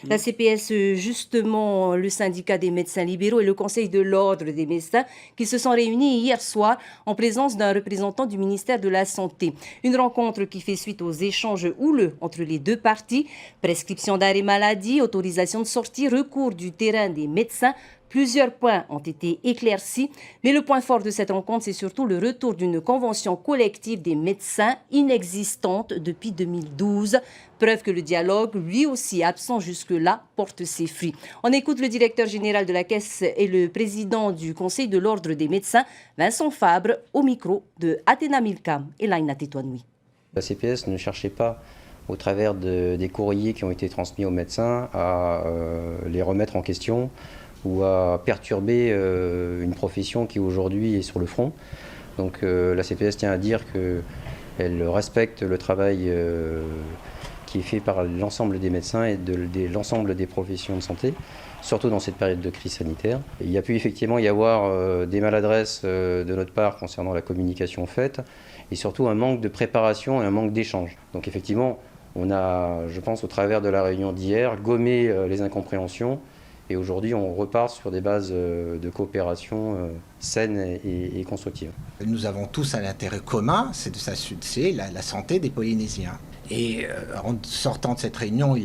La CPS, justement, le syndicat des médecins libéraux et le conseil de l'ordre des médecins qui se sont réunis hier soir en présence d'un représentant du ministère de la Santé. Une rencontre qui fait suite aux échanges houleux entre les deux parties. Prescription d'arrêt maladie, autorisation de sortie, recours du terrain des médecins. Plusieurs points ont été éclaircis, mais le point fort de cette rencontre, c'est surtout le retour d'une convention collective des médecins inexistante depuis 2012. Preuve que le dialogue, lui aussi absent jusque-là, porte ses fruits. On écoute le directeur général de la Caisse et le président du Conseil de l'Ordre des médecins, Vincent Fabre, au micro de Athéna Milcam et Laina Tétouanoui. La CPS ne cherchait pas, au travers des courriers qui ont été transmis aux médecins, à les remettre en question ou à perturber une profession qui aujourd'hui est sur le front. Donc la CPS tient à dire qu'elle respecte le travail qui est fait par l'ensemble des médecins et de l'ensemble des professions de santé, surtout dans cette période de crise sanitaire. Il y a pu effectivement y avoir des maladresses de notre part concernant la communication faite et surtout un manque de préparation et un manque d'échange. Donc effectivement, on a, je pense, au travers de la réunion d'hier, gommé les incompréhensions. Et aujourd'hui, on repart sur des bases de coopération saines et constructives. Nous avons tous un intérêt commun, c'est la santé des Polynésiens. Et en sortant de cette réunion,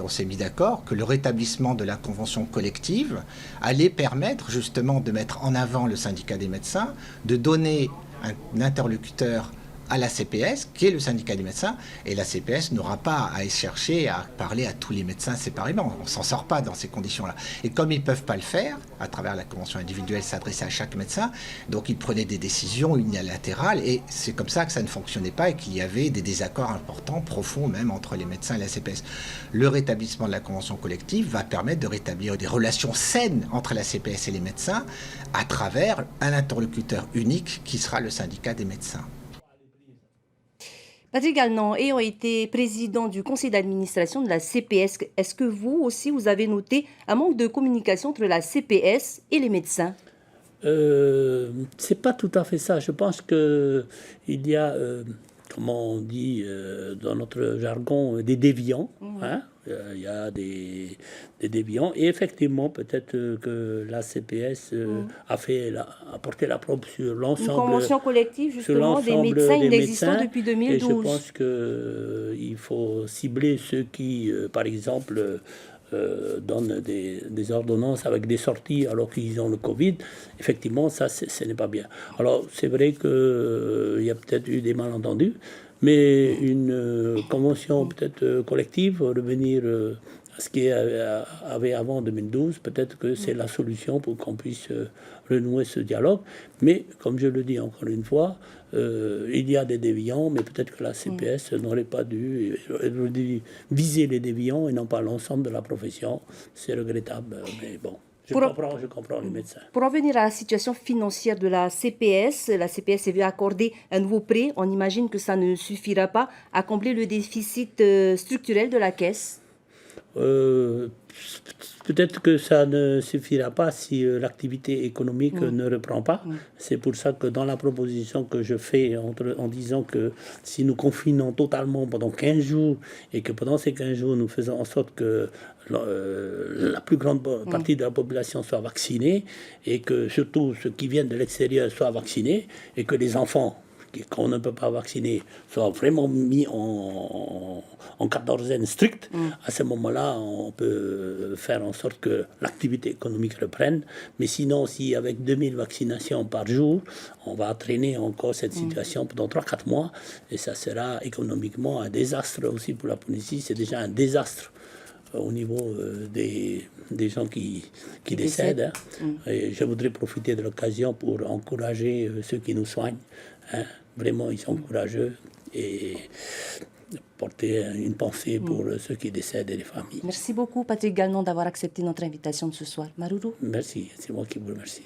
on s'est mis d'accord que le rétablissement de la convention collective allait permettre justement de mettre en avant le syndicat des médecins, de donner un interlocuteur à la CPS, qui est le syndicat des médecins, et la CPS n'aura pas à chercher à parler à tous les médecins séparément. On ne s'en sort pas dans ces conditions-là. Et comme ils ne peuvent pas le faire, à travers la convention individuelle s'adresser à chaque médecin, donc ils prenaient des décisions unilatérales, et c'est comme ça que ça ne fonctionnait pas et qu'il y avait des désaccords importants, profonds même, entre les médecins et la CPS. Le rétablissement de la convention collective va permettre de rétablir des relations saines entre la CPS et les médecins à travers un interlocuteur unique qui sera le syndicat des médecins. Patrick Gallnon, ayant été président du conseil d'administration de la CPS, est-ce que vous aussi, vous avez noté un manque de communication entre la CPS et les médecins? C'est pas tout à fait ça. Je pense qu'il y a, comment on dit dans notre jargon, des déviants. Hein. Il y a des déviants. Et effectivement, peut-être que la CPS a porté la preuve sur l'ensemble. Une convention collective, justement, des médecins inexistants depuis 2012. Et je pense qu'il faut cibler ceux qui, par exemple, donnent des ordonnances avec des sorties alors qu'ils ont le Covid. Effectivement, ça, ce n'est pas bien. Alors, c'est vrai qu'il y a peut-être eu des malentendus, mais une convention peut-être collective, revenir à ce qu'il y avait avant 2012, peut-être que c'est la solution pour qu'on puisse renouer ce dialogue. Mais, comme je le dis encore une fois, il y a des déviants, mais peut-être que la CPS n'aurait pas dû viser les déviants et non pas l'ensemble de la profession. C'est regrettable, mais bon. Je comprends les médecins. Pour revenir à la situation financière de la CPS veut accorder un nouveau prêt. On imagine que ça ne suffira pas à combler le déficit structurel de la Caisse. Peut-être que ça ne suffira pas si l'activité économique ne reprend pas. C'est pour ça que dans la proposition que je fais en disant que si nous confinons totalement pendant 15 jours et que pendant ces 15 jours nous faisons en sorte que la plus grande partie de la population soit vaccinée et que surtout ceux qui viennent de l'extérieur soient vaccinés et que les enfants qu'on ne peut pas vacciner soient vraiment mis en quatorzaine stricte, à ce moment-là, on peut faire en sorte que l'activité économique reprenne. Mais sinon, si avec 2000 vaccinations par jour, on va traîner encore cette situation pendant 3-4 mois, et ça sera économiquement un désastre aussi pour la Polynésie. C'est déjà un désastre au niveau des gens qui décèdent. Et je voudrais profiter de l'occasion pour encourager ceux qui nous soignent. Vraiment, ils sont courageux et porter une pensée pour ceux qui décèdent et les familles. Merci beaucoup, Patrick Gallnon, d'avoir accepté notre invitation de ce soir. Maruru. Merci, c'est moi qui vous remercie.